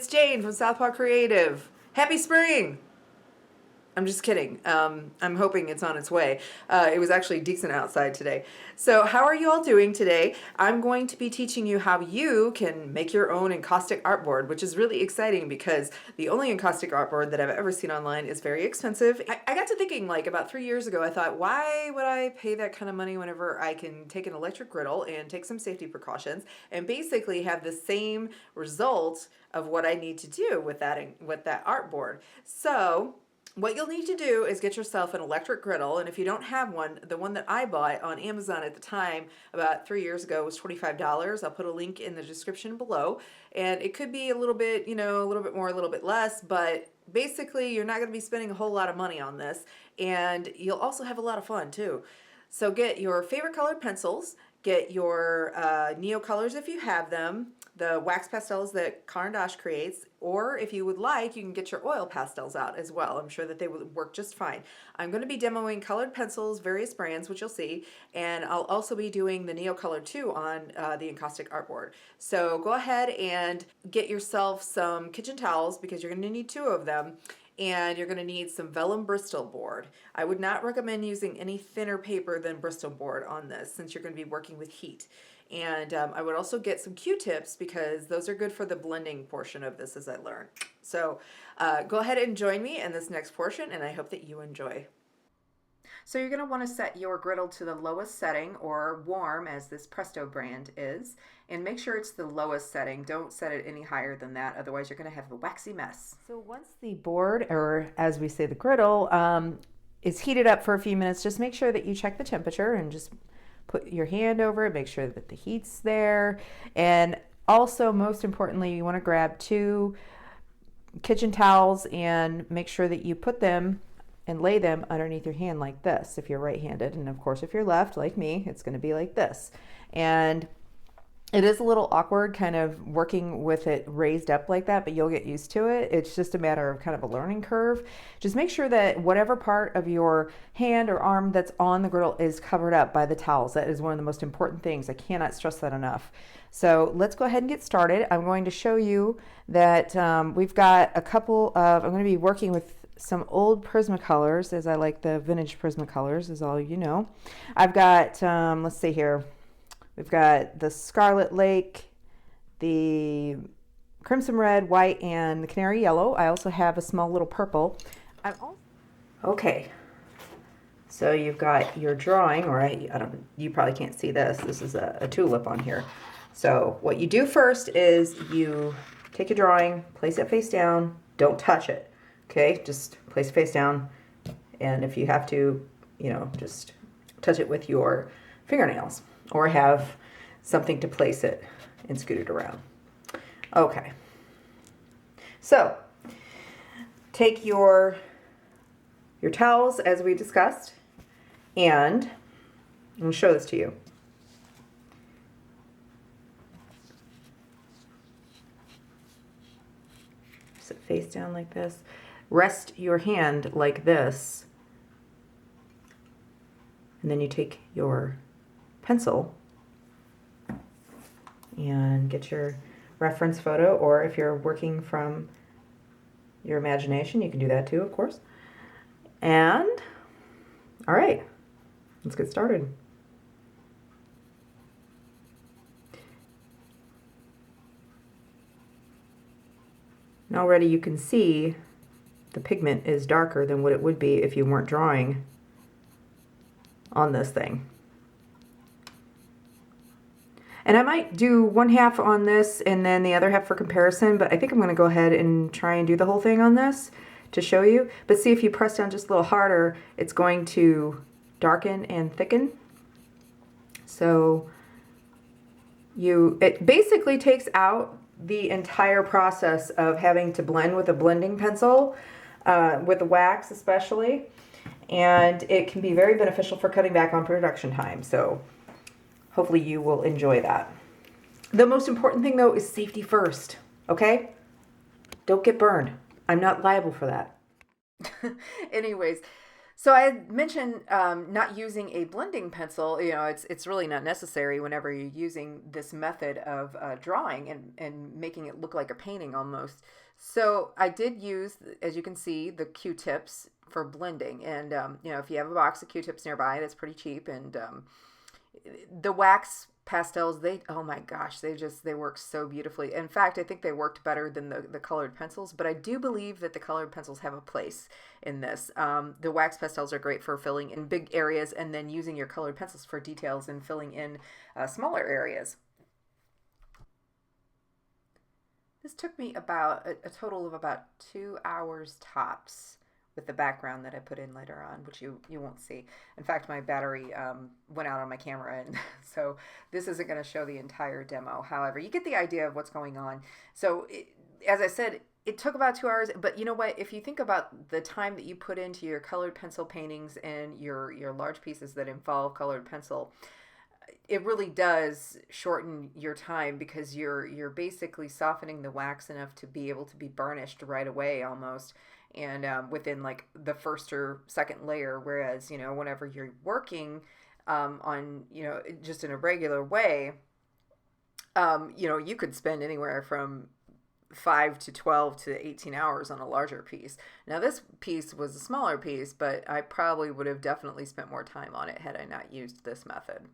it's Jane from Southpaw Creative. Happy spring! I'm just kidding. I'm hoping it's on its way. It was actually decent outside today. So how are you all doing today? I'm going to be teaching you how you can make your own encaustic artboard, which is really exciting because the only encaustic artboard that I've ever seen online is very expensive. I got to thinking, like, about 3 years ago, I thought, why would I pay that kind of money whenever I can take an electric griddle and take some safety precautions and basically have the same result of what I need to do with that artboard. So what you'll need to do is get yourself an electric griddle, and if you don't have one, the one that I bought on Amazon at the time about 3 years ago was $25. I'll put a link in the description below, and it could be a little bit, a little bit more, a little bit less, but basically you're not going to be spending a whole lot of money on this, and you'll also have a lot of fun too. So get your favorite colored pencils, get your Neocolors if you have them, the wax pastels that Caran creates, or if you would like, you can get your oil pastels out as well. I'm sure that they would work just fine. I'm going to be demoing colored pencils, various brands, which you'll see, and I'll also be doing the Neocolor too on the encaustic artboard. So go ahead and get yourself some kitchen towels because you're going to need 2 of them. And you're going to need some vellum Bristol board. I would not recommend using any thinner paper than Bristol board on this since you're going to be working with heat. And I would also get some Q-tips because those are good for the blending portion of this, as I learned. So go ahead and join me in this next portion, and I hope that you enjoy. So you're going to want to set your griddle to the lowest setting, or warm as this Presto brand is, and make sure it's the lowest setting. Don't set it any higher than that, otherwise you're going to have a waxy mess. So once the board, or as we say the griddle, is heated up for a few minutes, just make sure that you check the temperature and just put your hand over it, make sure that the heat's there. And also, most importantly, you want to grab 2 kitchen towels and make sure that you put them and lay them underneath your hand like this if you're right-handed, and of course if you're left like me, it's going to be like this. And it is a little awkward kind of working with it raised up like that, but you'll get used to it. It's just a matter of kind of a learning curve. Just make sure that whatever part of your hand or arm that's on the griddle is covered up by the towels. That is one of the most important things. I cannot stress that enough. So let's go ahead and get started. I'm going to show you that we've got a couple of, I'm going to be working with some old Prismacolors, as I like the vintage Prismacolors, as all you know. I've got, let's see here, we've got the Scarlet Lake, the Crimson Red, White, and the Canary Yellow. I also have a small little purple. Okay, so you've got your drawing, or you probably can't see this. This is a tulip on here. So what you do first is you take your drawing, place it face down, don't touch it. Okay, just place it face down, and if you have to, just touch it with your fingernails or have something to place it and scoot it around. Okay, so take your towels as we discussed, and I'm going to show this to you. Sit face down like this. Rest your hand like this, and then you take your pencil and get your reference photo, or if you're working from your imagination, you can do that too, of course. And all right, let's get started. And already you can see the pigment is darker than what it would be if you weren't drawing on this thing. And I might do 1/2 on this and then the other half for comparison, but I think I'm going to go ahead and try and do the whole thing on this to show you. But see, if you press down just a little harder, it's going to darken and thicken. So it basically takes out the entire process of having to blend with a blending pencil, with the wax especially, and it can be very beneficial for cutting back on production time. So hopefully you will enjoy that. The most important thing though is safety first, okay? Don't get burned. I'm not liable for that. Anyways, So I had mentioned not using a blending pencil. You know, it's really not necessary whenever you're using this method of drawing and making it look like a painting almost. So I did use, as you can see, the Q-tips for blending. And you know, if you have a box of Q-tips nearby, that's pretty cheap. And the wax pastels, they, oh my gosh, they work so beautifully. In fact, I think they worked better than the colored pencils, but I do believe that the colored pencils have a place in this. The wax pastels are great for filling in big areas and then using your colored pencils for details and filling in smaller areas. This took me about a total of about 2 hours tops with the background that I put in later on, which you won't see. In fact, my battery went out on my camera, and so this isn't going to show the entire demo. However, you get the idea of what's going on. So, as I said, it took about 2 hours, but you know what? If you think about the time that you put into your colored pencil paintings and your large pieces that involve colored pencil, it really does shorten your time because you're basically softening the wax enough to be able to be burnished right away almost, and within like the first or second layer. Whereas, you know, whenever you're working on, you know, just in a regular way, you know, you could spend anywhere from 5 to 12 to 18 hours on a larger piece. Now this piece was a smaller piece, but I probably would have definitely spent more time on it had I not used this method.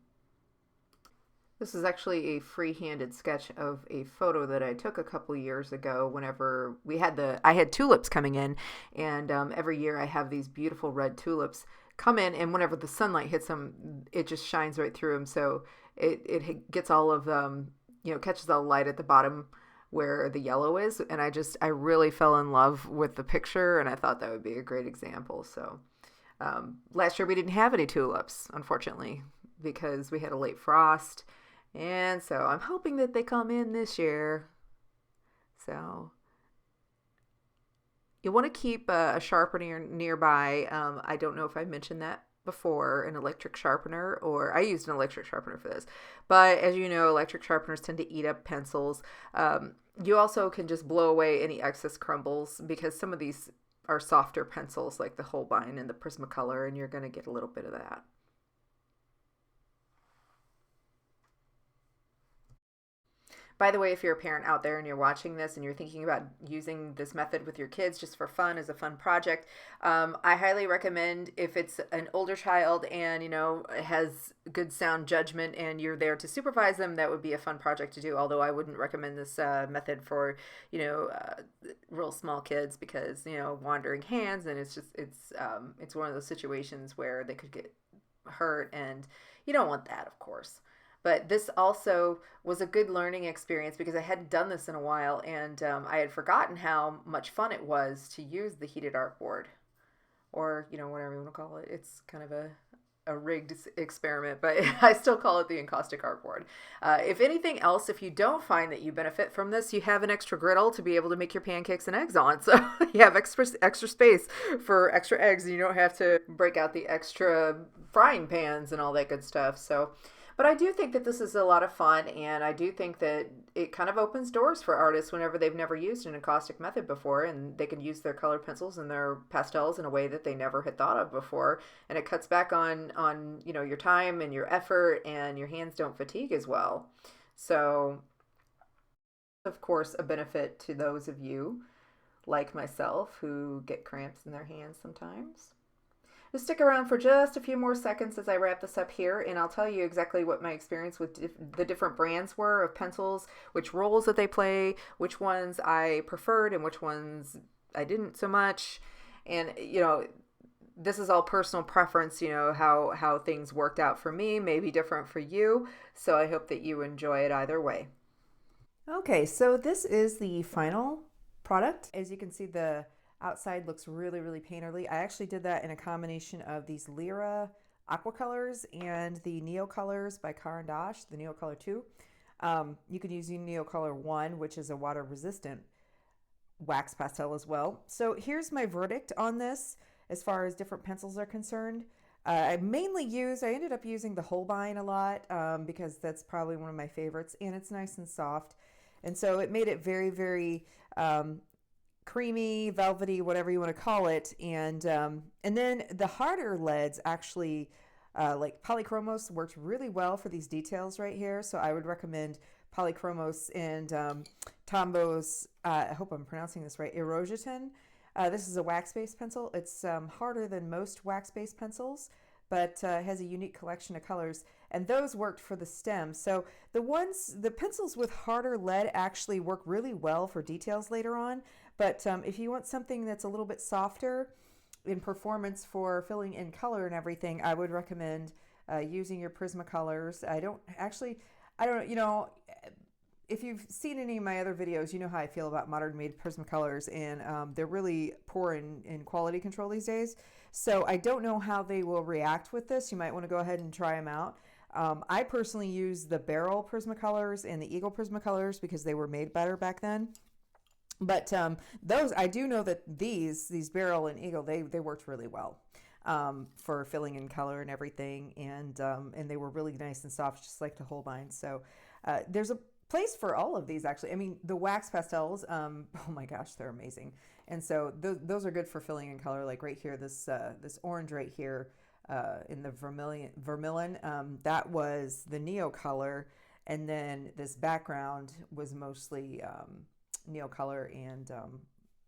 This is actually a free-handed sketch of a photo that I took a couple years ago whenever I had tulips coming in, and every year I have these beautiful red tulips come in, and whenever the sunlight hits them, it just shines right through them. So it gets all of you know, catches all the light at the bottom where the yellow is, and I really fell in love with the picture, and I thought that would be a great example. So last year we didn't have any tulips, unfortunately, because we had a late frost. And so I'm hoping that they come in this year. So you want to keep a sharpener nearby. I don't know if I mentioned that before, an electric sharpener, or I used an electric sharpener for this. But as you know, electric sharpeners tend to eat up pencils. You also can just blow away any excess crumbles because some of these are softer pencils like the Holbein and the Prismacolor, and you're going to get a little bit of that. By the way, if you're a parent out there and you're watching this and you're thinking about using this method with your kids just for fun as a fun project, I highly recommend, if it's an older child and, you know, has good sound judgment and you're there to supervise them, that would be a fun project to do. Although I wouldn't recommend this method for, you know, real small kids because, you know, wandering hands, and it's one of those situations where they could get hurt, and you don't want that, of course. But this also was a good learning experience because I hadn't done this in a while, and I had forgotten how much fun it was to use the heated artboard, or, you know, whatever you want to call it. It's kind of a rigged experiment, but I still call it the Encaustic artboard. If anything else, if you don't find that you benefit from this, you have an extra griddle to be able to make your pancakes and eggs on. So you have extra space for extra eggs, and you don't have to break out the extra frying pans and all that good stuff. So, but I do think that this is a lot of fun, and I do think that it kind of opens doors for artists whenever they've never used an encaustic method before, and they can use their colored pencils and their pastels in a way that they never had thought of before, and it cuts back on, you know, your time and your effort, and your hands don't fatigue as well. So, of course, a benefit to those of you like myself who get cramps in their hands sometimes. Just stick around for just a few more seconds as I wrap this up here, and I'll tell you exactly what my experience with the different brands were of pencils, which roles that they play, which ones I preferred and which ones I didn't so much. And, you know, this is all personal preference, you know, how things worked out for me may be different for you. So I hope that you enjoy it either way. Okay, so this is the final product. As you can see, the outside looks really, really painterly. I actually did that in a combination of these Lyra Aquacolors and the Neocolors by Caran, the Neocolor 2. You could use the Neocolor 1, which is a water resistant wax pastel as well. So here's my verdict on this as far as different pencils are concerned. I ended up using the Holbein a lot because that's probably one of my favorites, and it's nice and soft. And so it made it very, very creamy, velvety, whatever you want to call it. And then the harder leads actually, like Polychromos, worked really well for these details right here. So I would recommend Polychromos and Tombo's, I hope I'm pronouncing this right, Erosion. This is a wax-based pencil. It's harder than most wax-based pencils, but has a unique collection of colors, and those worked for the stem. So the pencils with harder lead actually work really well for details later on, but if you want something that's a little bit softer in performance for filling in color and everything, I would recommend using your Prismacolors. I don't, you know, if you've seen any of my other videos, you know how I feel about modern made Prismacolors, and they're really poor in quality control these days. So I don't know how they will react with this. You might want to go ahead and try them out. I personally use the Barrel Prismacolors and the Eagle Prismacolors because they were made better back then. But those, I do know that these Barrel and Eagle, they worked really well for filling in color and everything, and they were really nice and soft, just like the Holbein. So there's a place for all of these, actually. I mean, the wax pastels, oh my gosh, they're amazing. And so those are good for filling in color. Like right here, this orange right here in the vermilion, that was the Neocolor, and then this background was mostly Neocolor and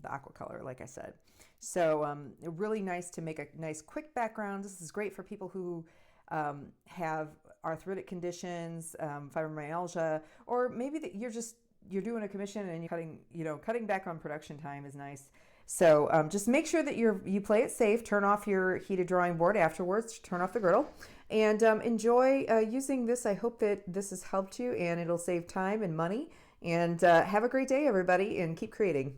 the Aquacolor, like I said. So really nice to make a nice quick background. This is great for people who have arthritic conditions, fibromyalgia, or maybe that you're doing a commission and you're cutting back on production time is nice. So just make sure that you play it safe. Turn off your heated drawing board afterwards. Turn off the griddle, and enjoy using this. I hope that this has helped you, and it'll save time and money. And have a great day, everybody, and keep creating.